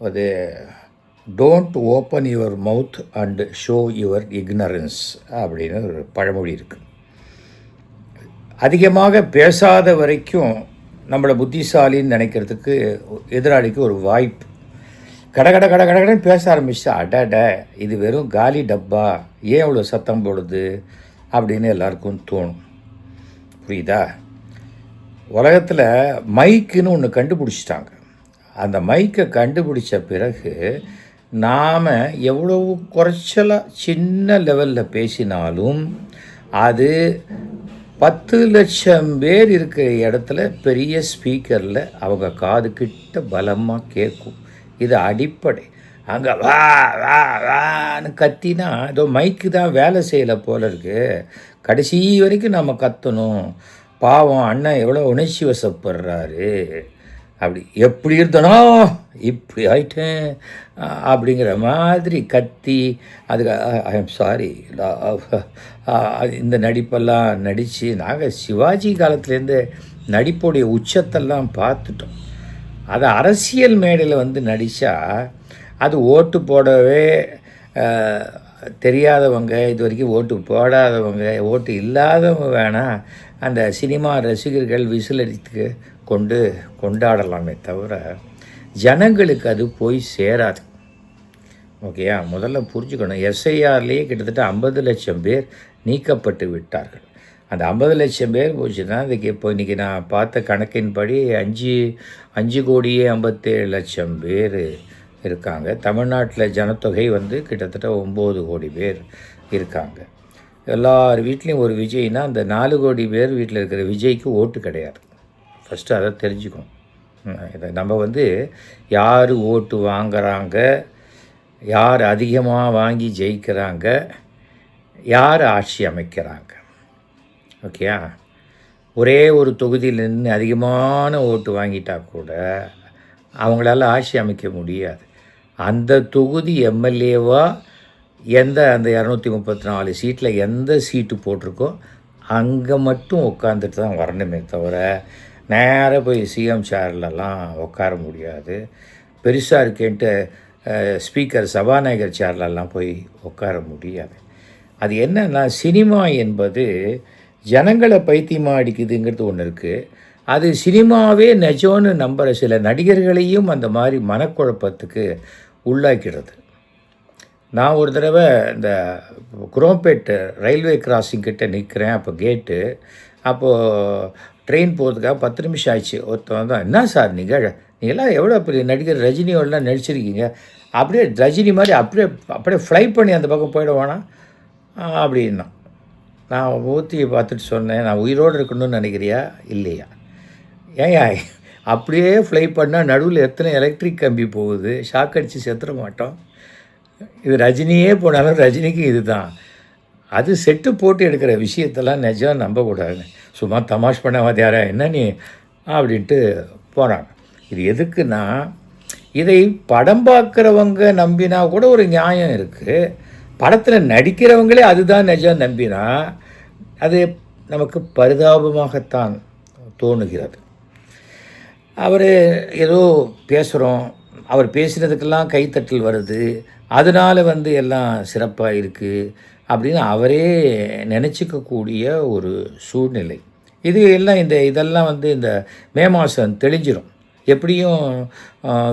அது don't open your mouth and show your ignorance அப்படின்னு ஒரு பழமொழி இருக்குது. அதிகமாக பேசாத வரைக்கும் நம்மளை புத்திசாலின்னு நினைக்கிறதுக்கு எதிராளிக்கு ஒரு வாய்ப்பு. கடன்னு பேச ஆரம்பிச்சா அடட இது வெறும் காலி டப்பா, ஏன் அவ்வளோ சத்தம் போடுது அப்படின்னு எல்லாருக்கும் தோணும். புரியுதா? உலகத்தில் மைக்குன்னு ஒன்று கண்டுபிடிச்சிட்டாங்க. அந்த மைக்கை கண்டுபிடிச்ச பிறகு நாம் எவ்வளவு குறைச்சலாக சின்ன லெவலில் பேசினாலும் அது 10 லட்சம் பேர் இருக்கிற இடத்துல பெரிய ஸ்பீக்கரில் அவங்க காது கிட்ட பலமாக கேட்கும். இது அடிப்படை. அங்கே வா வா வான்னு கத்தினா ஏதோ மைக்கு தான் வேலை செய்யலை போல இருக்குது. கடைசி வரைக்கும் நம்ம கத்தணும். பாவம் அண்ணன் எவ்வளோ உணர்ச்சி வசப்படுறாரு, அப்படி எப்படி இருந்தனோ இப்படி ஆயிட்டேன் அப்படிங்கிற மாதிரி கத்தி அதுக்கு ஐ எம் சாரி இந்த நடிப்பெல்லாம் நடித்து நாங்கள் சிவாஜி காலத்துலேருந்து நடிப்புடைய உச்சத்தெல்லாம் பார்த்துட்டோம். அதை அரசியல் மேடையில் வந்து நடித்தா அது ஓட்டு போடவே தெரியாதவங்க, இது வரைக்கும் ஓட்டு போடாதவங்க, ஓட்டு இல்லாதவங்க வேணால் அந்த சினிமா ரசிகர்கள் விசிலடித்து கொண்டாடலாமே தவிர ஜனங்களுக்கு அது போய் சேராது. ஓகேயா? முதல்ல புரிஞ்சுக்கணும். எஸ்ஐஆர்லேயே கிட்டத்தட்ட 50 லட்சம் பேர் நீக்கப்பட்டு விட்டார்கள். அந்த 50 லட்சம் பேர் போச்சுன்னா அதுக்கு இப்போ இன்றைக்கி நான் பார்த்த கணக்கின்படி 5,57,00,000 பேர் இருக்காங்க. தமிழ்நாட்டில் ஜனத்தொகை வந்து கிட்டத்தட்ட 9 கோடி பேர் இருக்காங்க. எல்லார் வீட்லேயும் ஒரு விஜய்னா அந்த 4 கோடி பேர் வீட்டில் இருக்கிற விஜய்க்கு ஓட்டு கிடையாது. ஃபஸ்ட்டு அதை தெரிஞ்சுக்கணும். இதை நம்ம வந்து யார் ஓட்டு வாங்குறாங்க, யார் அதிகமாக வாங்கி ஜெயிக்கிறாங்க, யார் ஆட்சி அமைக்கிறாங்க. ஓகேயா? ஒரே ஒரு தொகுதியில் நின்று அதிகமான ஓட்டு வாங்கிட்டா கூட அவங்களால ஆட்சி அமைக்க முடியாது. அந்த தொகுதி எம்எல்ஏவாக அந்த 234 சீட்டில் எந்த சீட்டு போட்டிருக்கோ அங்கே மட்டும் உட்காந்துட்டு தான் வரணுமே தவிர நேராக போய் சிஎம் சேர்லலாம் உட்கார முடியாது. பெருசாக இருக்கேன்ட்டு ஸ்பீக்கர் சபாநாயகர் சேர்லலாம் போய் உட்கார முடியாது. அது என்னன்னா, சினிமா என்பது ஜனங்களை பைத்தியமாக அடிக்குதுங்கிறது ஒன்று இருக்குது. அது சினிமாவே நிஜம்னு நம்புகிற சில நடிகர்களையும் அந்த மாதிரி மனக்குழப்பத்துக்கு உள்ளாக்கிறது. நான் ஒரு தடவை இந்த குரோம்பேட் ரயில்வே கிராசிங் கிட்டே நிற்கிறேன். அப்போ கேட்டு, அப்போது ட்ரெயின் போகிறதுக்காக 10 நிமிஷம் ஆயிடுச்சு. ஒருத்தவன் தான், என்ன சார் நீங்கள்லாம் எவ்வளோ பெரிய நடிகர் ரஜினியோடலாம் நடிச்சிருக்கீங்க, அப்படியே ரஜினி மாதிரி அப்படியே ஃப்ளை பண்ணி அந்த பக்கம் போயிடுவானா அப்படின்னா. நான் ஊற்றியை பார்த்துட்டு சொன்னேன், நான் உயிரோடு இருக்கணும்னு நினைக்கிறியா இல்லையா? ஏயா அப்படியே ஃப்ளை பண்ணால் நடுவில் எத்தனை எலக்ட்ரிக் கம்பி போகுது, ஷாக் அடித்து செத்துற மாட்டோம். இது ரஜினியே போனாலும் ரஜினிக்கு இது தான். அது செட்டு போட்டு எடுக்கிற விஷயத்தெல்லாம் நிஜம் நம்பக்கூடாது. சும்மா தமாஷ் பண்ண வாத்தியாரா என்ன நீ அப்படின்ட்டு போகிறாங்க. இது எதுக்குன்னா, இதை படம் பார்க்குறவங்க நம்பினா கூட ஒரு நியாயம் இருக்குது. படத்தில் நடிக்கிறவங்களே அதுதான் நிஜம் நம்பினா அது நமக்கு பரிதாபமாகத்தான் தோணுகிறது. அவர் ஏதோ பேசுகிறோம், அவர் பேசுகிறதுக்கெல்லாம் கைத்தட்டல் வருது, அதனால் வந்து எல்லாம் சிறப்பாக இருக்குது அப்படின்னு அவரே நினச்சிக்கக்கூடிய ஒரு சூழ்நிலை. இது எல்லாம் இதெல்லாம் வந்து இந்த மே மாதம் தெளிஞ்சிடும். எப்படியும்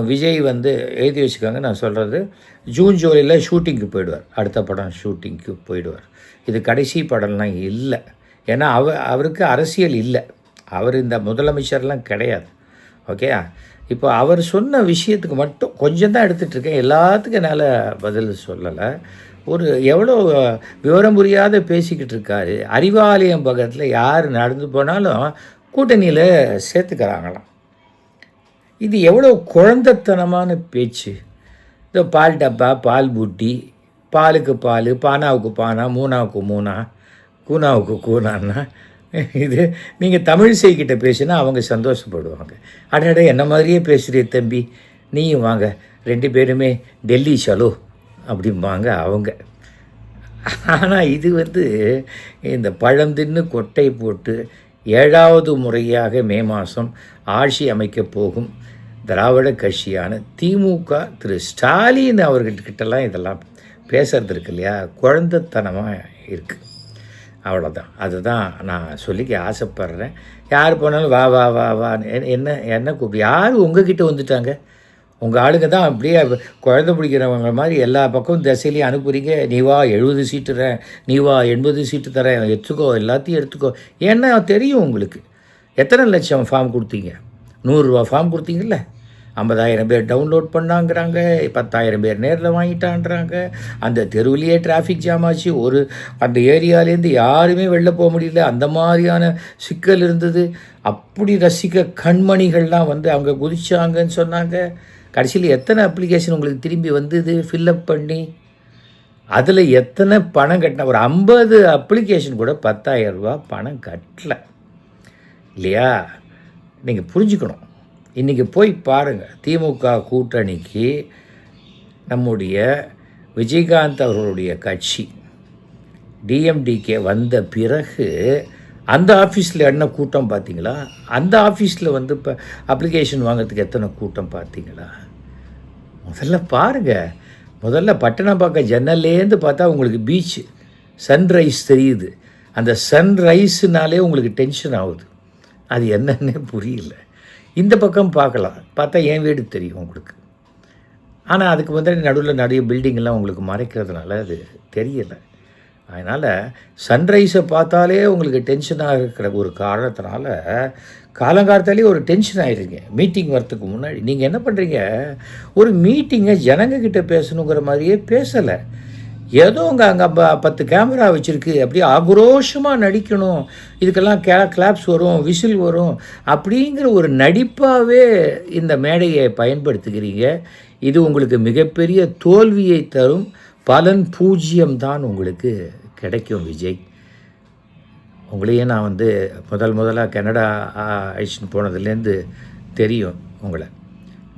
விஜய் வந்து எழுதி வச்சுக்காங்க, நான் சொல்கிறது ஜூன் ஜூலையில் ஷூட்டிங்க்கு போயிடுவார். அடுத்த படம் ஷூட்டிங்க்கு போயிடுவார். இது கடைசி படம்லாம் இல்லை. ஏன்னா அவருக்கு அரசியல் இல்லை, அவர் இந்த முதலமைச்சர்லாம் கிடையாது. ஓகே, இப்போ அவர் சொன்ன விஷயத்துக்கு மட்டும் கொஞ்சம் தான் எடுத்துகிட்ருக்கேன், எல்லாத்துக்கும் என்னால் பதில் சொல்லலை. ஒரு எவ்வளோ விவரம் புரியாத பேசிக்கிட்டு இருக்காரு. அறிவாலயம் பக்கத்தில் யார் நடந்து போனாலும் கூட்டணியில் சேர்த்துக்கிறாங்களாம். இது எவ்வளோ குழந்தைத்தனமான பேச்சு. இந்த பால் டப்பா, பால் பூட்டி, பாலுக்கு பால், பானாவுக்கு பானா, மூணாவுக்கு மூணா, கூனாவுக்கு கூனான்னா, இது நீங்கள் தமிழிசைக்கிட்ட பேசினா அவங்க சந்தோஷப்படுவாங்க. அடட என்ன மாதிரியே பேசுகிற தம்பி, நீயும் வாங்க 2 பேருமே டெல்லி சலோ அப்படிம்பாங்க அவங்க. ஆனால் இது வந்து இந்த பழம் தின்னு கொட்டை போட்டு 7வது முறையாக மே மாதம் ஆட்சி அமைக்கப் போகும் திராவிட கட்சியான திமுக திரு ஸ்டாலின் அவர்கிட்டலாம் இதெல்லாம் பேசுகிறது இருக்கு இல்லையா, குழந்தைத்தனமாக இருக்குது. அவ்வளோதான். அதுதான் நான் சொல்லிக்க ஆசைப்பட்றேன். யார் போனாலும் வா வா வா வா என்ன கூப்பிட்டு யார் உங்ககிட்ட வந்துட்டாங்க? உங்கள் ஆளுங்க தான் அப்படியே குழந்தை பிடிக்கிறவங்க மாதிரி எல்லா பக்கமும் திசையிலையும் அனுப்புறீங்க. நீ வா 70 சீட்டு தரேன், நீ வா 80 சீட்டு தரேன், எடுத்துக்கோ, எல்லாத்தையும் எடுத்துக்கோ. ஏன்னா தெரியும் உங்களுக்கு எத்தனை லட்சம் ஃபார்ம் கொடுத்தீங்க. 100 ரூபா ஃபார்ம் கொடுத்தீங்கல்ல, 50,000 பேர் டவுன்லோட் பண்ணாங்கிறாங்க, 10,000 பேர் நேரில் வாங்கிட்டான்றாங்க. அந்த தெருவிலேயே டிராஃபிக் ஜாம் ஆச்சு. அந்த ஏரியாலேருந்து யாருமே வெளில போக முடியல. அந்த மாதிரியான சிக்கல் இருந்தது. அப்படி ரசிக்க கண்மணிகள்லாம் வந்து அவங்க குதிச்சாங்கன்னு சொன்னாங்க. கடைசியில் எத்தனை அப்ளிகேஷன் உங்களுக்கு திரும்பி வந்தது ஃபில்லப் பண்ணி? அதில் எத்தனை பணம் கட்டின? ஒரு 50 அப்ளிகேஷன் கூட 10,000 ரூபா பணம் கட்டலை இல்லையா? நீங்கள் புரிஞ்சுக்கணும். இன்றைக்கி போய் பாருங்கள், திமுக கூட்டணிக்கு நம்முடைய விஜயகாந்த் அவர்களுடைய கட்சி டிஎம்டிகே வந்த பிறகு அந்த ஆஃபீஸில் என்ன கூட்டம் பார்த்தீங்களா? அந்த ஆஃபீஸில் வந்து இப்போ அப்ளிகேஷன் வாங்கிறதுக்கு எத்தனை கூட்டம் பார்த்தீங்களா? முதல்ல பாருங்கள். முதல்ல பட்டணப்பாக்கம் ஜன்னல்லேருந்து பார்த்தா உங்களுக்கு பீச் சன்ரைஸ் தெரியுது. அந்த சன்ரைஸ்னாலே உங்களுக்கு டென்ஷன் ஆகுது. அது என்னன்னே புரியல. இந்த பக்கம் பார்க்கலாம், பார்த்தா என் வீடு தெரியும் உங்களுக்கு. ஆனால் அதுக்கு வந்து நடுவில் நிறைய பில்டிங்கெல்லாம் உங்களுக்கு மறைக்கிறதுனால அது தெரியலை. அதனால் சன்ரைஸை பார்த்தாலே உங்களுக்கு டென்ஷனாக இருக்கிற ஒரு காரணத்தினால காலங்காலத்தாலே ஒரு டென்ஷன் ஆகிடுறீங்க. மீட்டிங் வரத்துக்கு முன்னாடி நீங்கள் என்ன பண்ணுறீங்க, ஒரு மீட்டிங்கை ஜனங்கக்கிட்ட பேசணுங்கிற மாதிரியே பேசலை. ஏதோ அங்கே 10 கேமரா வச்சுருக்கு, அப்படியே ஆக்ரோஷமாக நடிக்கணும், இதுக்கெல்லாம் கிளாப்ஸ் வரும், விசில் வரும், அப்படிங்கிற ஒரு நடிப்பாகவே இந்த மேடையை பயன்படுத்துகிறீங்க. இது உங்களுக்கு மிகப்பெரிய தோல்வியை தரும். பலன் 0 தான் உங்களுக்கு கிடைக்கும். விஜய், உங்களையே நான் வந்து முதலாக கனடா அழைச்சின்னு போனதுலேருந்து தெரியும் உங்களை.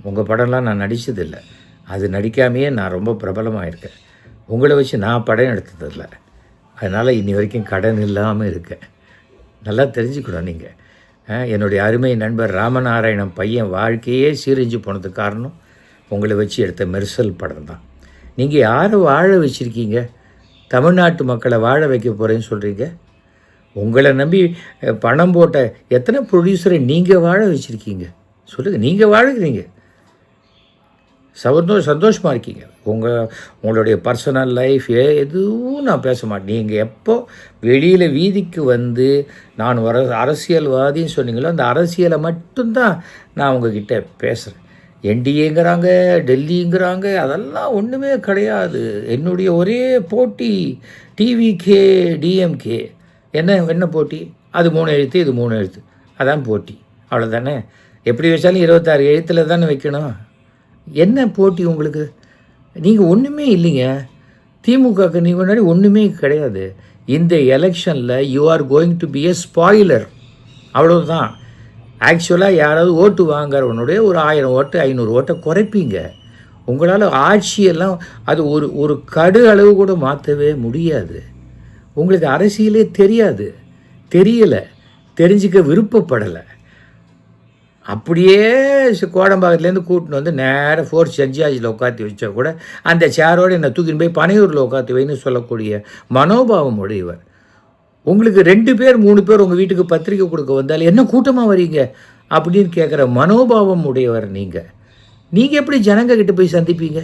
உங்கள் படம்லாம் நான் நடித்ததில்லை. அது நடிக்காமையே நான் ரொம்ப பிரபலமாக இருக்கேன். உங்களை வச்சு நான் படம் எடுத்ததில்லை. அதனால் இன்னி வரைக்கும் கடன் இல்லாமல் இருக்கேன். நல்லா தெரிஞ்சுக்கணும் நீங்கள். என்னுடைய அருமை நண்பர் ராமநாராயணன் பையன் வாழ்க்கையே சீரழிஞ்சு போனதுக்கு காரணம் உங்களை வச்சு எடுத்த மெர்சல் படம் தான். நீங்கள் யாரை வாழ வச்சுருக்கீங்க? தமிழ்நாட்டு மக்களை வாழ வைக்க போகிறேன்னு சொல்கிறீங்க. உங்களை நம்பி பணம் போட்ட எத்தனை ப்ரொடியூசரை நீங்கள் வாழ வச்சுருக்கீங்க சொல்லுங்கள். நீங்கள் வாழுகிறீங்க, சந்தோஷமாக இருக்கீங்க. உங்களுடைய பர்சனல் லைஃப் எதுவும் நான் பேச மாட்டேன். நீங்கள் எப்போ வெளியில் வீதிக்கு வந்து நான் அரசியல்வாதின்னு சொன்னீங்களோ அந்த அரசியலை மட்டும்தான் நான் உங்ககிட்ட பேசுகிறேன். என்டிஏங்கிறாங்க, டெல்லிங்கிறாங்க, அதெல்லாம் ஒன்றுமே கிடையாது. என்னுடைய ஒரே போட்டி டிவிகே டிஎம்கே. என்ன போட்டி? அது 3 எழுத்து, இது 3 எழுத்து, அதான் போட்டி. அவ்வளோதானே. எப்படி வச்சாலும் 26 எழுத்தில் தானே வைக்கணும். என்ன போட்டி உங்களுக்கு? நீங்கள் ஒன்றுமே இல்லைங்க. திமுகவுக்கு நீங்கள் முன்னாடி ஒன்றுமே கிடையாது. இந்த எலெக்ஷனில் you are going to be a spoiler, அவ்வளோதான். ஆக்சுவலாக யாராவது ஓட்டு வாங்குறவனுடைய ஒரு 1000 ஓட்டு 500 ஓட்டை குறைப்பீங்க. உங்களால் ஆட்சியெல்லாம் அது ஒரு கடு அளவு கூட மாற்றவே முடியாது. உங்களுக்கு அரசியலே தெரியலை, தெரிஞ்சிக்க விருப்பப்படலை. அப்படியே கோடம்பாக்கத்துலேருந்து கூட்டின்னு வந்து நேராக ஃபோர்ஸ் ஜட்ஜாஜில் உட்காத்தி வச்சா கூட அந்த சேரோடு என்னை தூக்கின்னு போய் பனையூரில் உட்காத்தி வைன்னு சொல்லக்கூடிய மனோபாவம் உடையவர். உங்களுக்கு 2 பேர் 3 பேர் உங்கள் வீட்டுக்கு பத்திரிக்கை கொடுக்க வந்தால் என்ன கூட்டமாக வரீங்க அப்படின்னு கேட்குற மனோபாவம் உடையவர் நீங்கள் எப்படி ஜனங்கக்கிட்ட போய் சந்திப்பீங்க?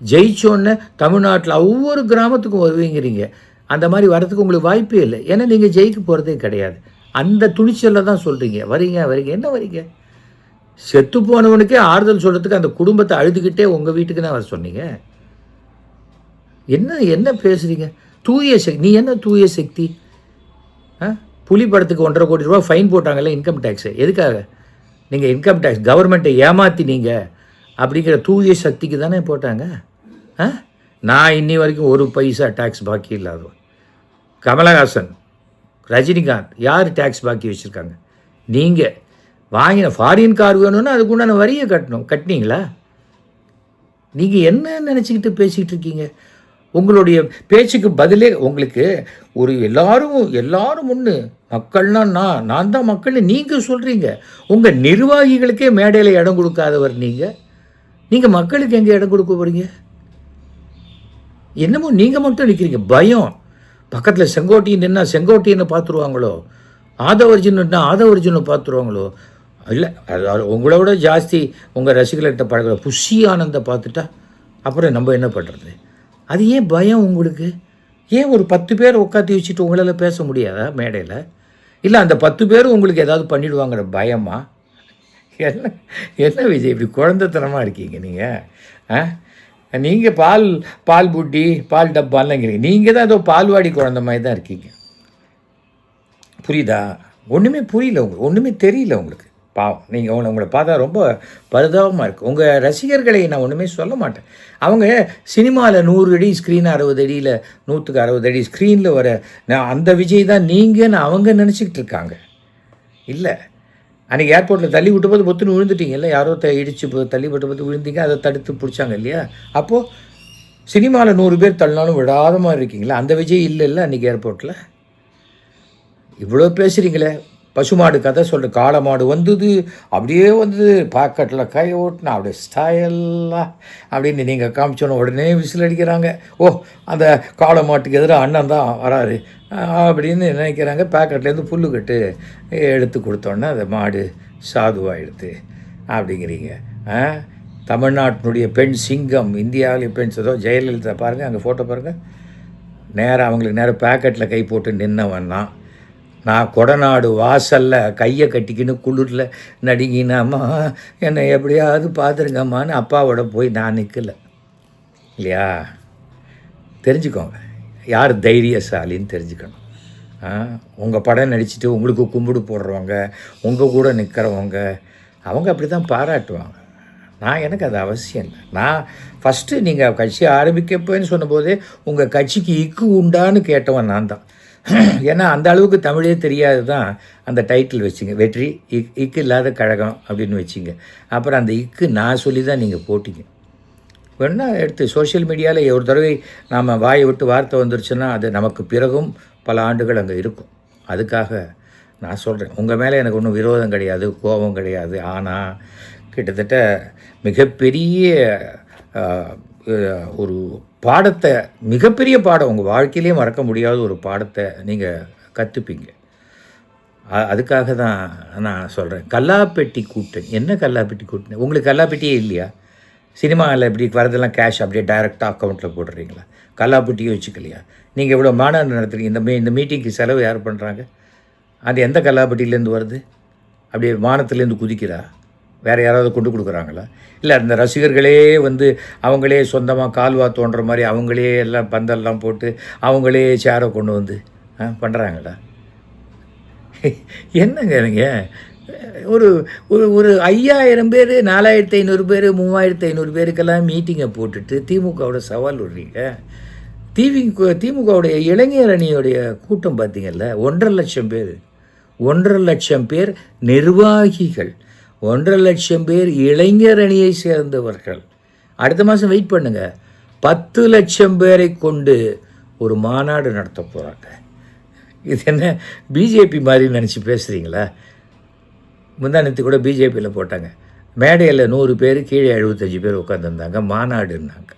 ஜெயிச்சோன்னு தமிழ்நாட்டில் ஒவ்வொரு கிராமத்துக்கும் வருவீங்கிறீங்க. அந்த மாதிரி வரதுக்கு உங்களுக்கு வாய்ப்பே இல்லை. ஏன்னா நீங்கள் ஜெயிக்க போகிறதே கிடையாது. அந்த துணிச்சலில் தான் சொல்கிறீங்க. வரீங்க என்ன வரீங்க? செத்து போனவனுக்கே ஆறுதல் சொல்கிறதுக்கு அந்த குடும்பத்தை அழுதுகிட்டே உங்கள் வீட்டுக்கு தான் வர சொன்னீங்க. என்ன பேசுகிறீங்க? தூய சக்தி. நீ என்ன தூய சக்தி? புலி படத்துக்கு 1.5 கோடி ரூபா ஃபைன் போட்டாங்கல்ல, இன்கம் டேக்ஸு. எதுக்காக? நீங்கள் இன்கம் டேக்ஸ் கவர்மெண்ட்டை ஏமாற்றினீங்க அப்படிங்கிற தூய சக்திக்கு தானே போட்டாங்க. நான் இன்னி வரைக்கும் 1 பைசா டேக்ஸ் பாக்கி இல்லாதவன். கமலஹாசன், ரஜினிகாந்த் யார் டேக்ஸ் பாக்கி வச்சுருக்காங்க? நீங்கள் வாங்கின ஃபாரின் கார் வேணும்னா அதுக்கு உண்டான வரியை கட்டணும். கட்டினீங்களா? நீங்கள் என்ன நினச்சிக்கிட்டு பேசிகிட்டு இருக்கீங்க? உங்களுடைய பேச்சுக்கு பதிலே உங்களுக்கு ஒரு எல்லாரும் ஒன்று மக்கள்னா நான் தான் மக்கள்னு நீங்கள் சொல்கிறீங்க. உங்கள் நிர்வாகிகளுக்கே மேடையில் இடம் கொடுக்காதவர் நீங்கள் மக்களுக்கு எங்கே இடம் கொடுக்க போகிறீங்க? என்னமோ நீங்கள் மட்டும் நிற்கிறீங்க. பயம். பக்கத்தில் செங்கோட்டையன் நின்னா செங்கோட்டையனை பார்த்துருவாங்களோ, ஆதவர்ஜுனை பார்த்துருவாங்களோ, இல்லை அது உங்களை விட ஜாஸ்தி உங்கள் ரசிகர்கிட்ட பழகிற புஷி ஆனந்தை பார்த்துட்டா அப்புறம் நம்ம என்ன பண்ணுறது? அது ஏன் பயம் உங்களுக்கு? ஏன் ஒரு 10 பேர் உட்காந்து வச்சுட்டு உங்களால் பேச முடியாதா மேடையில்? இல்லை அந்த 10 பேரும் உங்களுக்கு ஏதாவது பண்ணிவிடுவாங்கிற பயமா? என்ன விஜய் இப்படி குழந்தைத்தனமாக இருக்கீங்க நீங்கள்? நீங்கள் பால் புட்டி பால் டப்பான்லாங்கிறீங்க. நீங்கள் தான் ஏதோ பால்வாடி குழந்தை மாதிரி தான் இருக்கீங்க. புரியுதா? ஒன்றுமே புரியல உங்களுக்கு, ஒன்றுமே தெரியல உங்களுக்கு. பாவம், நீங்கள் உங்களை பார்த்தா ரொம்ப பரிதாபமாக இருக்குது. உங்கள் ரசிகர்களை நான் ஒன்றுமே சொல்ல மாட்டேன். அவங்க சினிமாவில் 100 அடி ஸ்க்ரீன் 60 அடியில் 160 அடி ஸ்க்ரீனில் வர அந்த விஜய் தான் நீங்கன்னு அவங்க நினச்சிக்கிட்டு இருக்காங்க. இல்லை, அன்றைக்கி ஏர்போர்ட்டில் தள்ளி விட்டு போது பொத்துன்னு விழுந்துட்டீங்கல்ல, யாரோ இடிச்சு தள்ளி விட்டு விழுந்தீங்க, அதை தடுத்து பிடிச்சாங்க இல்லையா? அப்போது சினிமாவில் 100 பேர் தள்ளினாலும் விடாத மாதிரி இருக்கீங்களா? அந்த விஜய் இல்லை அன்றைக்கி ஏர்போர்ட்டில். இவ்வளோ பேசுகிறீங்களே, பசுமாடு கதை சொல்கிற காளை வந்தது, அப்படியே வந்தது, பாக்கெட்டில் கை ஓட்டினா அப்படியே ஸ்டைலாக அப்படின்னு நீங்கள் காமிச்சோன்னு உடனே விசில் அடிக்கிறாங்க. ஓ, அந்த காளை மாட்டுக்கு எதிராக அண்ணன் தான் வராரு அப்படின்னு நினைக்கிறாங்க. பேக்கெட்லேருந்து புல்லுக்கட்டு எடுத்து கொடுத்தோன்னே அந்த மாடு சாதுவாகிடுது அப்படிங்கிறீங்க. தமிழ்நாட்டினுடைய பெண் சிங்கம், இந்தியாவிலேயே பெண் ஏதோ ஜெயலலிதா பாருங்கள், அங்கே ஃபோட்டோ பாருங்கள். அவங்களுக்கு நேராக பேக்கெட்டில் கை போட்டு நின்னவன் நான் கொடநாடு வாசலில் கையை கட்டிக்கின்னு குளிரில் நடுங்கினாம்மா, என்னை எப்படியாவது பார்த்துருங்கம்மான்னு அப்பாவோட போய் நான் நிற்கலை இல்லையா? தெரிஞ்சுக்கோங்க யார் தைரியசாலின்னு தெரிஞ்சுக்கணும். உங்கள் படம் நடிச்சுட்டு உங்களுக்கு கும்பிடு போடுறவங்க, உங்கள் கூட நிற்கிறவங்க, அவங்க அப்படி தான் பாராட்டுவாங்க. எனக்கு அது அவசியம் இல்லை. நான் ஃபஸ்ட்டு நீங்கள் கட்சி ஆரம்பிக்கப்போன்னு சொன்னபோதே உங்கள் கட்சிக்கு இக்கு உண்டான்னு கேட்டவன் நான் தான். ஏன்னா அந்த அளவுக்கு தமிழே தெரியாது தான் அந்த டைட்டில் வச்சிங்க, வெற்றி இக்கு இல்லாத கழகம் அப்படின்னு வச்சிங்க. அப்புறம் அந்த இக்கு நான் சொல்லி தான் நீங்கள் போட்டிங்க. வேணா எடுத்து சோஷியல் மீடியாவில் ஒரு தடவை நாம் வாயை விட்டு வார்த்தை வந்துருச்சுன்னா அது நமக்கு பிறகும் பல ஆண்டுகள் அங்கே இருக்கும். அதுக்காக நான் சொல்கிறேன், உங்கள் மேலே எனக்கு ஒன்றும் விரோதம் கிடையாது, கோபம் கிடையாது. ஆனால் கிட்டத்தட்ட மிகப்பெரிய ஒரு பாடத்தை, மிகப்பெரிய பாடம், உங்கள் வாழ்க்கையிலே மறக்க முடியாத ஒரு பாடத்தை நீங்கள் கற்றுப்பீங்க. அதுக்காக தான் நான் சொல்கிறேன். கல்லாப்பெட்டி கூட்டணி. என்ன கல்லாப்பெட்டி கூட்டணி? உங்களுக்கு கல்லாப்பெட்டியே இல்லையா? சினிமாவில் இப்படி வரதெல்லாம் கேஷ் அப்படியே டைரெக்டாக அக்கௌண்ட்டில் போடுறீங்களா? கல்லாப்பெட்டியே வச்சுக்கலையா? நீங்கள் இவ்வளோ மாநாடு நடத்துறீங்க, இந்த மீட்டிங்க்கு செலவு யார் பண்ணுறாங்க? அது எந்த கல்லாப்பெட்டியிலேருந்து வருது? அப்படியே வானத்துலேருந்து குதிக்கிறா? வேறு யாராவது கொண்டு கொடுக்குறாங்களா? இல்லை அந்த ரசிகர்களே அவங்களே சொந்தமாக கால்வா தோன்ற மாதிரி அவங்களே எல்லாம் பந்தல்லாம் போட்டு அவங்களே சேரை கொண்டு பண்ணுறாங்களா? என்னங்க நீங்கள் ஒரு ஒரு ஒரு 5000 பேர் 4500 பேர் 3500 பேருக்கெல்லாம் மீட்டிங்கை போட்டுட்டு திமுகவோட சவால் விடுறீங்க. திமுகவுடைய இளைஞர் அணியோடைய கூட்டம் பார்த்தீங்கல்ல, 1.5 லட்சம் பேர். 1.5 லட்சம் பேர் நிர்வாகிகள், 1.5 லட்சம் பேர் இளைஞர் அணியை சேர்ந்தவர்கள். அடுத்த மாதம் வெயிட் பண்ணுங்கள், 10 லட்சம் பேரை கொண்டு ஒரு மாநாடு நடத்த போகிறாங்க. இது என்ன பிஜேபி மாதிரி நினச்சி பேசுகிறீங்களா? முந்தானத்து கூட பிஜேபியில் போட்டாங்க, மேடையில் 100 பேர் கீழே 75 பேர் உட்காந்துருந்தாங்க, மாநாடுன்னாங்க.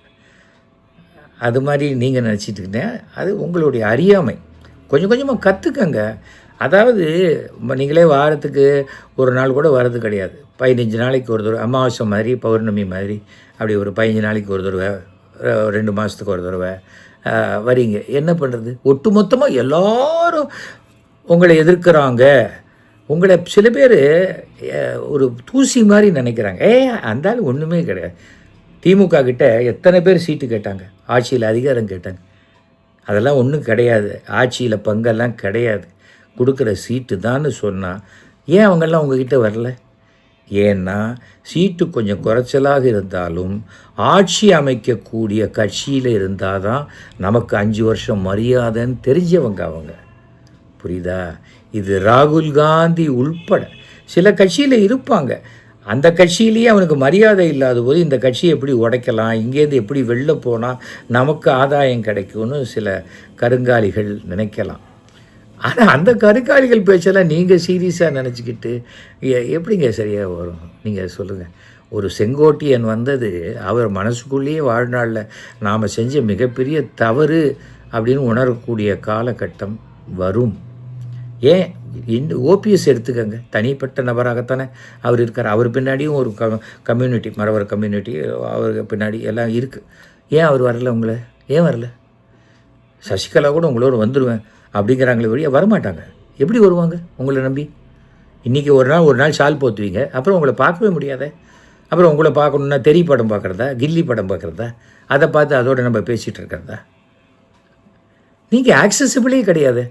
அது மாதிரி நீங்கள் நினச்சிட்டுக்கிட்டே, அது உங்களுடைய அறியாமை. கொஞ்சம் கொஞ்சமாக கற்றுக்கங்க. அதாவது நீங்களே வாரத்துக்கு ஒரு நாள் கூட வர்றது கிடையாது. 15 நாளைக்கு ஒரு தடவை, அமாவாசை மாதிரி பௌர்ணமி மாதிரி அப்படி ஒரு 15 நாளைக்கு ஒரு தடவை, 2 மாதத்துக்கு ஒரு தடவை வரீங்க. என்ன பண்ணுறது? ஒட்டுமொத்தமாக எல்லோரும் உங்களை எதிர்க்கிறாங்க. உங்களை சில பேர் ஒரு தூசி மாதிரி நினைக்கிறாங்க. அந்த ஆள் ஒன்றுமே கிடையாது. திமுக கிட்ட எத்தனை பேர் சீட்டு கேட்டாங்க, ஆட்சியில் அதிகாரம் கேட்டாங்க. அதெல்லாம் ஒன்றும் கிடையாது, ஆட்சியில் பங்கெல்லாம் கிடையாது, கொடுக்குற சீட்டு தான்னு சொன்னால் ஏன் அவங்கெல்லாம் உங்ககிட்ட வரல? ஏன்னா சீட்டு கொஞ்சம் குறைச்சலாக இருந்தாலும் ஆட்சி அமைக்கக்கூடிய கட்சியில் இருந்தால் தான் நமக்கு 5 வருஷம் மரியாதைன்னு தெரிஞ்சவங்க அவங்க. புரியுதா? இது ராகுல் காந்தி உள்பட சில கட்சியில் இருப்பாங்க, அந்த கட்சியிலேயே அவனுக்கு மரியாதை இல்லாத போது இந்த கட்சியை எப்படி உடைக்கலாம், இங்கேருந்து எப்படி வெளில போனால் நமக்கு ஆதாயம் கிடைக்கும்னு சில கருங்காலிகள் நினைக்கலாம். ஆனால் அந்த கருங்காலிகள் பேச்செல்லாம் நீங்கள் சீரியஸாக நினச்சிக்கிட்டு எப்படிங்க சரியாக வரும்? நீங்கள் சொல்லுங்கள். ஒரு செங்கோட்டியன் வந்தது அவர் மனசுக்குள்ளேயே வாழ்நாளில் நாம் செஞ்ச மிகப்பெரிய தவறு அப்படின்னு உணரக்கூடிய காலகட்டம் வரும். ஏன் ஓபிஎஸ் எடுத்துக்கங்க, தனிப்பட்ட நபராகத்தானே அவர் இருக்கார். அவர் பின்னாடியும் ஒரு கம்யூனிட்டி, மறவர் கம்யூனிட்டி அவருக்கு பின்னாடி எல்லாம் இருக்குது. ஏன் அவர் வரல? உங்களை ஏன் வரல? சசிகலா கூட உங்களோட வந்துடுவேன் அப்படிங்கிறாங்களே வழியா வரமாட்டாங்க. எப்படி வருவாங்க உங்களை நம்பி? இன்றைக்கி ஒரு நாள் ஷால் போத்துவீங்க, அப்புறம் உங்களை பார்க்கவே முடியாத. அப்புறம் உங்களை பார்க்கணுன்னா தெரி படம் பார்க்குறதா, கில்லி படம் பார்க்குறதா, அதை பார்த்து அதோடு நம்ம பேசிகிட்டு இருக்கிறதா? நீங்கள் ஆக்சசிபிளே கிடையாது.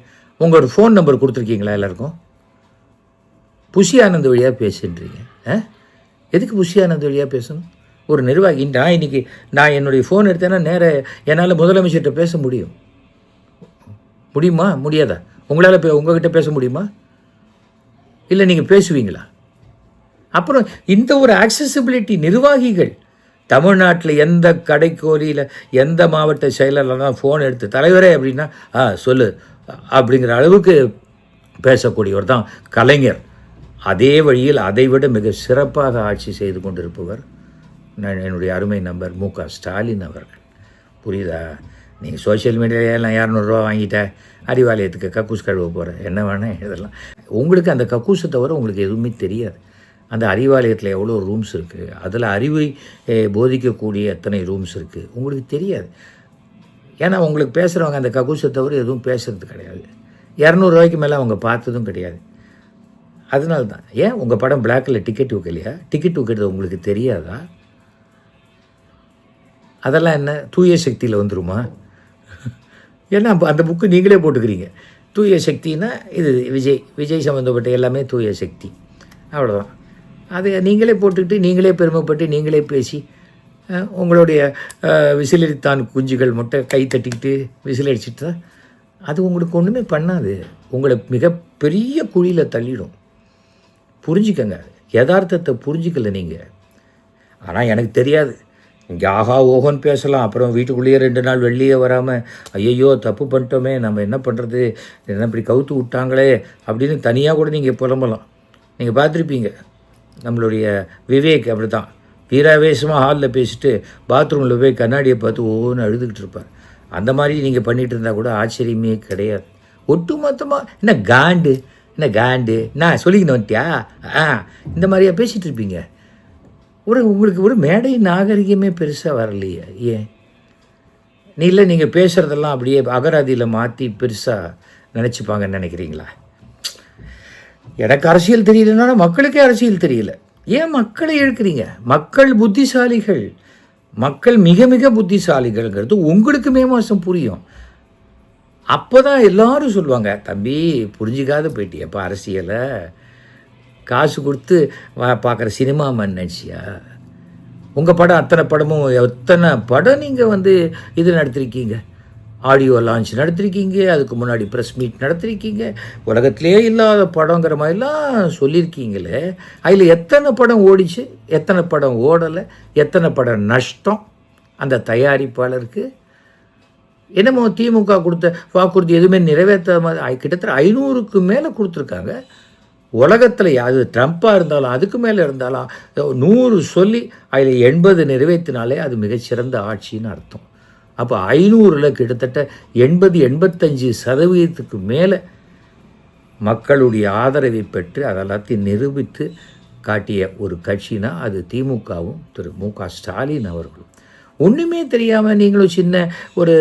உங்களோட ஃபோன் நம்பர் கொடுத்துருக்கீங்களா எல்லாருக்கும்? புஷி ஆனந்த் வழியாக பேசுன்றீங்க. எதுக்கு புஷி ஆனந்த் வழியாக பேசணும்? ஒரு நிர்வாகி. நான் என்னுடைய ஃபோன் எடுத்தேன்னா நேராக என்னால் முதலமைச்சர்கிட்ட பேச முடியுமா? முடியாதா? உங்களால் உங்கள்கிட்ட பேச முடியுமா? இல்லை நீங்கள் பேசுவீங்களா? அப்புறம் இந்த ஒரு ஆக்சசிபிலிட்டி நிர்வாகிகள் தமிழ்நாட்டில் எந்த கடைக்கோரியில் எந்த மாவட்ட செயலரில் தான் ஃபோன் எடுத்து தலைவரே அப்படின்னா சொல்லு அப்படிங்கிற அளவுக்கு பேசக்கூடியவர் தான் கலைஞர். அதே வழியில் அதைவிட மிக சிறப்பாக ஆட்சி செய்து கொண்டிருப்பவர் என்னுடைய அருமை நம்பர் மு.க. ஸ்டாலின் அவர்கள். புரியுதா? நீங்கள் சோஷியல் மீடியாவில் நான் 200 ரூபா வாங்கிட்டேன், அறிவாலயத்துக்கு கக்கூஸ் கழுவ போகிறேன், என்ன வேணால் இதெல்லாம். உங்களுக்கு அந்த கக்கூஸை தவிர உங்களுக்கு எதுவுமே தெரியாது. அந்த அறிவாலயத்தில் எவ்வளோ ரூம்ஸ் இருக்குது, அதில் அறிவை போதிக்கக்கூடிய எத்தனை ரூம்ஸ் இருக்குது உங்களுக்கு தெரியாது. ஏன்னா உங்களுக்கு பேசுகிறவங்க அந்த கக்கூஸை தவிர எதுவும் பேசுகிறது கிடையாது. 200 ரூபாய்க்கு மேலே அவங்க பார்த்ததும் கிடையாது. அதனால தான். ஏன் உங்கள் படம் பிளாக்கில் டிக்கெட் வைக்கலையா? டிக்கெட் வைக்கிறது உங்களுக்கு தெரியாதா? அதெல்லாம் என்ன தூய சக்தியில் வந்துருமா? ஏன்னா அந்த புக்கு நீங்களே போட்டுக்கிறீங்க. தூய சக்தின்னா இது விஜய் சம்மந்தப்பட்ட எல்லாமே தூய சக்தி, அவ்வளோதான். அதை நீங்களே போட்டுக்கிட்டு நீங்களே பெருமைப்பட்டு நீங்களே பேசி உங்களுடைய விசிலடித்தான் குஞ்சுகள் மட்டும் கை தட்டிக்கிட்டு விசிலடிச்சிட்டு தான் அது உங்களுக்கு ஒன்றுமே பண்ணாது. உங்களை மிகப்பெரிய குழியில் தள்ளிடும். புரிஞ்சுக்கங்க, யதார்த்தத்தை புரிஞ்சிக்கல நீங்கள். ஆனால் எனக்கு தெரியாது, இங்கே ஆஹா ஓஹோன்னு பேசலாம், அப்புறம் வீட்டுக்குள்ளேயே 2 நாள் வெளியே வராமல் ஐயையோ தப்பு பண்ணிட்டோமே, நம்ம என்ன பண்ணுறது, என்ன இப்படி கவுத்து விட்டாங்களே அப்படின்னு தனியாக கூட நீங்கள் புலம்பலாம். நீங்கள் பார்த்துருப்பீங்க, நம்மளுடைய விவேக் அப்படி தான் வீராவேசமாக ஹாலில் பேசிட்டு பாத்ரூமில் போய் கண்ணாடியை பார்த்து ஒவ்வொன்று அழுதுகிட்டு இருப்பார். அந்த மாதிரி நீங்கள் பண்ணிகிட்டு இருந்தால் கூட ஆச்சரியமே கிடையாது. ஒட்டு மொத்தமாக என்ன காண்டு நான் சொல்லிக்கின்னு வந்துட்டியா இந்த மாதிரியா பேசிகிட்டு இருப்பீங்க. உங்களுக்கு ஒரு மேடை நாகரிகமே பெருசாக வரலையே. ஏன் இல்லை நீங்கள் பேசுகிறதெல்லாம் அப்படியே அகராதியில் மாற்றி பெருசாக நினச்சிப்பாங்கன்னு நினைக்கிறீங்களா? எனக்கு அரசியல் தெரியலன்னா மக்களுக்கே அரசியல் தெரியல. ஏன் மக்களை இழுக்கிறீங்க? மக்கள் புத்திசாலிகள், மக்கள் மிக மிக புத்திசாலிகள்ங்கிறது உங்களுக்கு மே மாதம் புரியும். அப்போ தான் எல்லோரும் சொல்லுவாங்க, தம்பி புரிஞ்சிக்காத போயிட்டியப்பா அரசியலை, காசு கொடுத்து பார்க்குற சினிமா மண் நினச்சியா? உங்கள் படம் அத்தனை படமும் எத்தனை படம் நீங்கள் இது நடத்திருக்கீங்க, ஆடியோ லான்ச் நடத்திருக்கீங்க, அதுக்கு முன்னாடி ப்ரெஸ் மீட் நடத்திருக்கீங்க, உலகத்திலே இல்லாத படங்கிற மாதிரிலாம் சொல்லியிருக்கீங்களே. அதில் எத்தனை படம் ஓடிச்சு, எத்தனை படம் ஓடலை, எத்தனை படம் நஷ்டம் அந்த தயாரிப்பாளருக்கு? என்னமோ திமுக கொடுத்த வாக்குறுதி எதுவுமே நிறைவேற்ற மாதிரி கிட்டத்தட்ட 500க்கு மேலே கொடுத்துருக்காங்க. உலகத்தில் அது ட்ரம்ப்பாக இருந்தாலும் அதுக்கு மேலே இருந்தாலும் 100 சொல்லி அதில் 80 நிறைவேற்றினாலே அது மிகச்சிறந்த ஆட்சின்னு அர்த்தம். அப்போ 500ல் கிட்டத்தட்ட 80-85% மேலே மக்களுடைய ஆதரவை பெற்று அதெல்லாத்தையும் நிரூபித்து காட்டிய ஒரு கட்சினா அது திமுகவும் திரு மு.க. ஸ்டாலின் அவர்களும். ஒன்றுமே தெரியாமல் நீங்களும் சின்ன ஒரு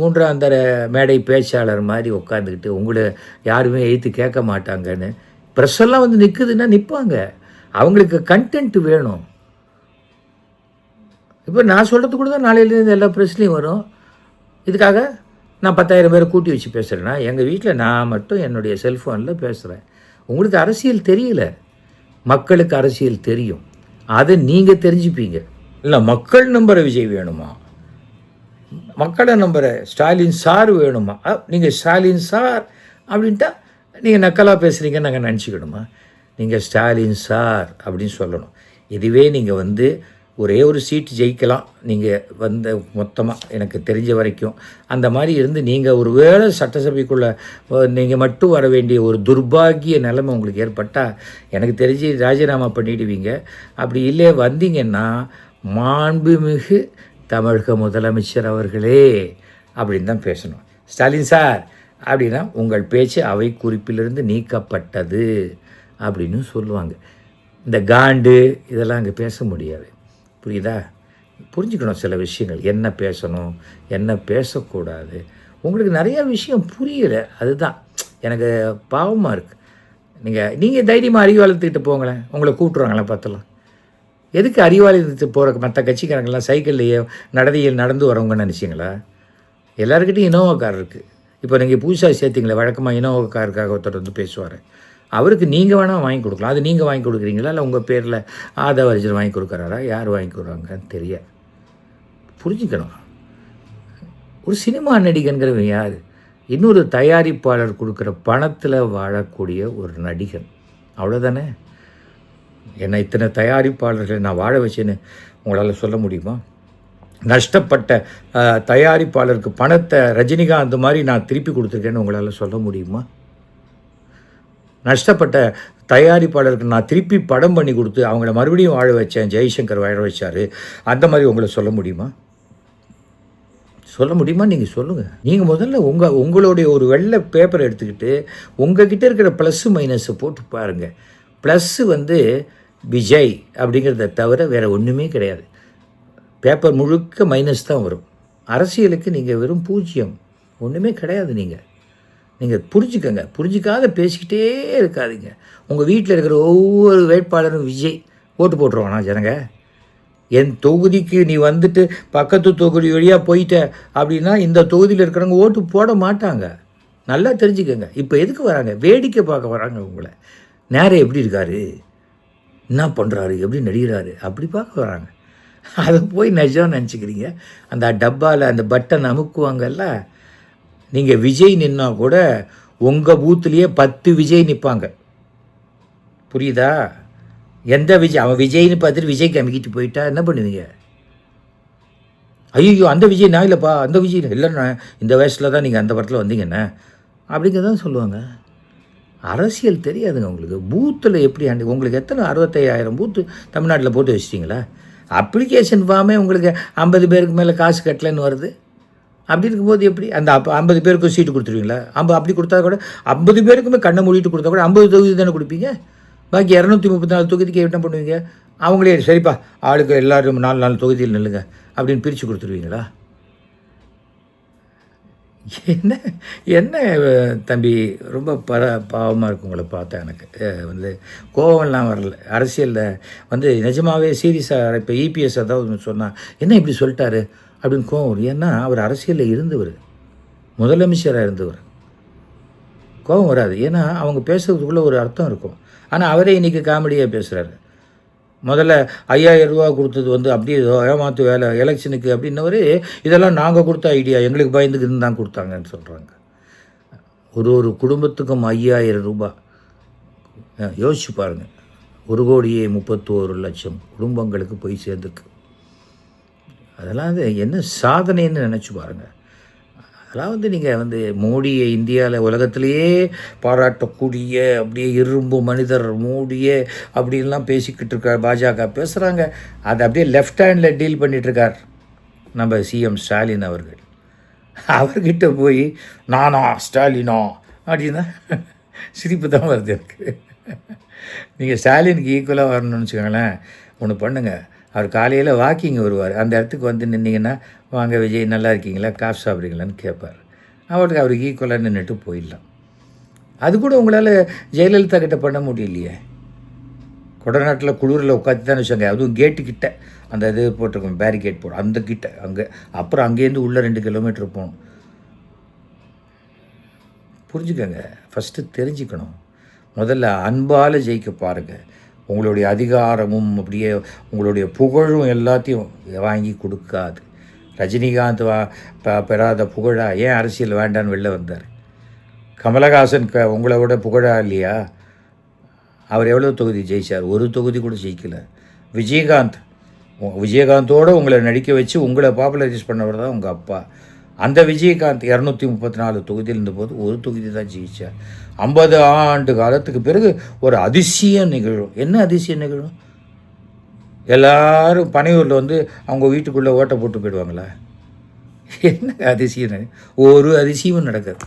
3ஆம் தர மேடை பேச்சாளர் மாதிரி உட்காந்துக்கிட்டு உங்களை யாருமே எழுத்து கேட்க மாட்டாங்கன்னு ப்ரெஸ்ஸெல்லாம் நிற்குதுன்னா நிற்பாங்க. அவங்களுக்கு கண்டென்ட் வேணும். இப்போ நான் சொல்கிறது கூட தான் நாளையிலேருந்து எல்லா ப்ரெஸ்லேயும் வரும். இதுக்காக நான் 10,000 பேரை கூட்டி வச்சு பேசுகிறேன்னா எங்கள் வீட்டில் நான் மட்டும் என்னுடைய செல்ஃபோனில் பேசுகிறேன். உங்களுக்கு அரசியல் தெரியல, மக்களுக்கு அரசியல் தெரியும். அதை நீங்கள் தெரிஞ்சுப்பீங்க. இல்லை மக்கள் நம்புகிற விஜய் வேணுமா, மக்களை நம்புகிற ஸ்டாலின் சார் வேணுமா? நீங்கள் ஸ்டாலின் சார் அப்படின்ட்டா நீங்கள் நக்கலாக பேசுகிறீங்கன்னு நாங்கள் நினச்சிக்கணுமா? நீங்கள் ஸ்டாலின் சார் அப்படின்னு சொல்லணும். இதுவே நீங்கள் வந்து ஒரே ஒரு சீட்டு ஜெயிக்கலாம் நீங்கள் வந்து மொத்தமாக எனக்கு தெரிஞ்ச வரைக்கும். அந்த மாதிரி இருந்து நீங்கள் ஒரு வேளை சட்டசபைக்குள்ளே நீங்கள் மட்டும் வர வேண்டிய ஒரு துர்பாகிய நிலைமை உங்களுக்கு ஏற்பட்டால் எனக்கு தெரிஞ்சு ராஜினாமா பண்ணிடுவீங்க. அப்படி இல்லையே வந்தீங்கன்னா, மாண்புமிகு தமிழக முதலமைச்சர் அவர்களே அப்படின்னு தான் பேசணும். ஸ்டாலின் சார் அப்படின்னா உங்கள் பேச்சு அவை குறிப்பிலிருந்து நீக்கப்பட்டது அப்படின்னு சொல்லுவாங்க. இந்த காண்டு இதெல்லாம் அங்கே பேச முடியாது. புரியுதா? புரிஞ்சுக்கணும் சில விஷயங்கள், என்ன பேசணும் என்ன பேசக்கூடாது. உங்களுக்கு நிறையா விஷயம் புரியலை, அதுதான் எனக்கு பாவமாக இருக்குது. நீங்கள் தைரியமாக அறிவாலயத்துக்கிட்ட போங்களேன், உங்களை கூப்பிட்ருவாங்களே பார்த்தலாம். எதுக்கு அறிவாலயத்துக்கு போகிற மற்ற கட்சிக்காரங்களாம் சைக்கிள்லையே நடந்து வரவங்கன்னு நினச்சிங்களா? எல்லாருக்கிட்டையும் இனோவா கார் இருக்குது. இப்போ நீங்கள் புதுசாக சேர்த்திங்களே, வழக்கமாக இனோவா காருக்காக ஒருத்தர் வந்து பேசுவார். அவருக்கு நீங்கள் வேணால் வாங்கி கொடுக்கலாம். அது நீங்கள் வாங்கி கொடுக்குறீங்களா இல்லை உங்கள் பேரில் ஆதவ அர்ஜுன் வாங்கி கொடுக்குறாரா? யார் வாங்கி கொடுக்குறாங்கன்னு தெரியாது. புரிஞ்சுக்கணும். ஒரு சினிமா நடிகன்கிறவன் யார்? இன்னொரு தயாரிப்பாளர் கொடுக்குற பணத்தில் வாழக்கூடிய ஒரு நடிகன், அவ்வளோதானே. என்னை இத்தனை தயாரிப்பாளர்களை நான் வாழ வச்சேன்னு உங்களால் சொல்ல முடியுமா? நஷ்டப்பட்ட தயாரிப்பாளருக்கு பணத்தை ரஜினிகாந்த் மாதிரி நான் திருப்பி கொடுத்துருக்கேன்னு உங்களால் சொல்ல முடியுமா? நஷ்டப்பட்ட தயாரிப்பாளருக்கு நான் திருப்பி படம் பண்ணி கொடுத்து அவங்கள மறுபடியும் வாழ வச்சேன், ஜெய்சங்கர் வாழ வச்சார், அந்த மாதிரி உங்களை சொல்ல முடியுமா? சொல்ல முடியுமா? நீங்கள் சொல்லுங்கள். நீங்கள் முதல்ல உங்களுடைய ஒரு வெள்ளை பேப்பரை எடுத்துக்கிட்டு உங்ககிட்ட இருக்கிற ப்ளஸ்ஸு மைனஸை போட்டு பாருங்கள். ப்ளஸ்ஸு வந்து விஜய் அப்படிங்கிறத தவிர வேறு ஒன்றுமே கிடையாது. பேப்பர் முழுக்க மைனஸ் தான் வரும். அரசியலுக்கு நீங்கள் வெறும் 0, ஒன்றுமே கிடையாது. நீங்கள் புரிஞ்சுக்கங்க. புரிஞ்சிக்காத பேசிக்கிட்டே இருக்காதீங்க. உங்கள் வீட்டில் இருக்கிற ஒவ்வொரு வேட்பாளரும் விஜய் ஓட்டு போட்டுருவானா ஜனங்க? என் தொகுதிக்கு நீ வந்துட்டு பக்கத்து தொகுதி வழியாக போயிட்ட அப்படின்னா இந்த தொகுதியில் இருக்கிறவங்க ஓட்டு போட மாட்டாங்க. நல்லா தெரிஞ்சுக்கங்க. இப்போ எதுக்கு வராங்க? வேடிக்கை பார்க்க வராங்க. உங்களை நேரம் எப்படி இருக்காரு, என்ன பண்ணுறாரு, எப்படி நடிகிறாரு அப்படி பார்க்க வராங்க. அதை போய் நிஜம் நினச்சிக்கிறீங்க. அந்த டப்பாவில் அந்த பட்டன் அமுக்குவாங்கல்ல, நீங்கள் விஜய் நின்னா கூட உங்கள் பூத்துலேயே 10 விஜய் நிற்பாங்க. புரியுதா? எந்த விஜய்? அவன் விஜய்னு பார்த்துட்டு விஜய்க்கு அமுக்கிட்டு போயிட்டா என்ன பண்ணுவீங்க? ஐயோ அந்த விஜய் நான் இல்லைப்பா, அந்த விஜய் இல்லைண்ணா, இந்த வயசில் தான் நீங்கள் அந்த படத்தில் வந்தீங்கண்ணே அப்படிங்கிறதான் சொல்லுவாங்க. அரசியல் தெரியாதுங்க உங்களுக்கு. பூத்தில் எப்படி உங்களுக்கு எத்தனை 65,000 பூத்து தமிழ்நாட்டில் போட்டு வச்சிட்டிங்களா? அப்ளிகேஷன் ஃபார்மே உங்களுக்கு 50 பேருக்கு மேலே காசு கட்டலைன்னு வருது. அப்படி இருக்கும்போது எப்படி அந்த 50 பேருக்கு சீட்டு கொடுத்துருவீங்களா? அப்படி கொடுத்தா கூட 50 பேருக்குமே கண்ணை மூடிட்டு கொடுத்தா கூட 50 தொகுதி தானே கொடுப்பீங்க. பாக்கி 234 தொகுதிக்கு என்ன பண்ணுவீங்க? அவங்களே சரிப்பா ஆளுக்கு எல்லோரும் 4 தொகுதியில் நில்லுங்க அப்படின்னு பிரித்து கொடுத்துருவீங்களா? என்ன தம்பி, ரொம்ப பாவமாக இருக்கும் உங்களை பார்த்தா. எனக்கு வந்து கோவம்லாம் வரல. அரசியலில் நிஜமாகவே சீரியஸாக இப்போ இபிஎஸ் அதாவது சொன்னால் என்ன இப்படி சொல்லிட்டாரு அப்படின்னு கோவம் வரும். ஏன்னா அவர் அரசியலில் இருந்தவர், முதலமைச்சராக இருந்தவர். கோவம் வராது. ஏன்னா அவங்க பேசுறதுக்குள்ளே ஒரு அர்த்தம் இருக்கும். ஆனால் அவரே இன்றைக்கி காமெடியாக பேசுகிறாரு. முதல்ல 5,000 ரூபா கொடுத்தது அப்படியே ஏமாத்து வேலை எலெக்ஷனுக்கு அப்படின்னவர், இதெல்லாம் நாங்கள் கொடுத்த ஐடியா, எங்களுக்கு பயந்துக்கு தான் கொடுத்தாங்கன்னு சொல்கிறாங்க. ஒரு குடும்பத்துக்கும் 5,000 ரூபா யோசிச்சு பாருங்கள். 1,31,00,000 குடும்பங்களுக்கு போய் சேர்ந்துருக்கு. அதெல்லாம் என்ன சாதனைன்னு நினச்சி பாருங்கள். அதெல்லாம் நீங்கள் மோடியை இந்தியாவில் உலகத்திலேயே பாராட்டக்கூடிய அப்படியே இரும்பு மனிதர் மோடியே அப்படின்லாம் பேசிக்கிட்டு இருக்கார். பாஜக பேசுகிறாங்க, அதை அப்படியே லெஃப்ட் ஹேண்டில் டீல் பண்ணிகிட்ருக்கார் நம்ம சிஎம் ஸ்டாலின் அவர்கள். அவர்கிட்ட போய் நானா ஸ்டாலினோ அப்படின்னா சிரிப்பு தான் வருது எனக்கு. நீங்கள் ஸ்டாலினுக்கு ஈக்குவலாக வரணும்னு வச்சுக்கோங்களேன், ஒன்று பண்ணுங்கள். அவர் காலையில் வாக்கிங் வருவார். அந்த இடத்துக்கு நின்னீங்கன்னா, வாங்க விஜய் நல்லா இருக்கீங்களா, காஃபி சாப்பிட்றீங்களான்னு கேட்பார். அவருக்கு ஈக்குவலாக நின்றுட்டு போயிடலாம். அது கூட உங்களால் ஜெயலலிதா கிட்ட பண்ண முடியலையே. கொடநாட்டில் குளிரில் உட்காந்து தானே வச்சாங்க. அதுவும் கேட்டுக்கிட்ட அந்த இது போட்டிருக்கோம், பேரிகேட் போடும் அந்த கிட்ட அங்கே. அப்புறம் அங்கேருந்து உள்ளே 2 கிலோமீட்டர் போகணும். புரிஞ்சுக்கங்க. ஃபஸ்ட்டு தெரிஞ்சுக்கணும். முதல்ல அன்பால் ஜெயிக்க பாருங்கள். உங்களுடைய அதிகாரமும் அப்படியே உங்களுடைய புகழும் எல்லாத்தையும் வாங்கி கொடுக்காது. ரஜினிகாந்த் பெறாத புகழா? ஏன் அரசியல் வேண்டான்னு வெளில வந்தார்? கமலஹாசன் உங்களை விட புகழா இல்லையா? அவர் எவ்வளோ தொகுதி ஜெயிச்சார்? ஒரு தொகுதி கூட ஜெயிக்கலை. விஜயகாந்தோடு உங்களை நடிக்க வச்சு உங்களை பாப்புலரைஸ் பண்ணவர் தான் உங்கள் அப்பா. அந்த விஜயகாந்த் 234 தொகுதியில் இருந்தபோது ஒரு தொகுதி தான் ஜெயிச்சார். 50 ஆண்டு காலத்துக்கு பிறகு ஒரு அதிசயம் நிகழும். என்ன அதிசயம் நிகழும்? எல்லாரும் பனையூரில் வந்து அவங்க வீட்டுக்குள்ளே ஓட்டை போட்டு போயிடுவாங்களா? என்ன அதிசயம்? ஒரு அதிசயமும் நடக்காது.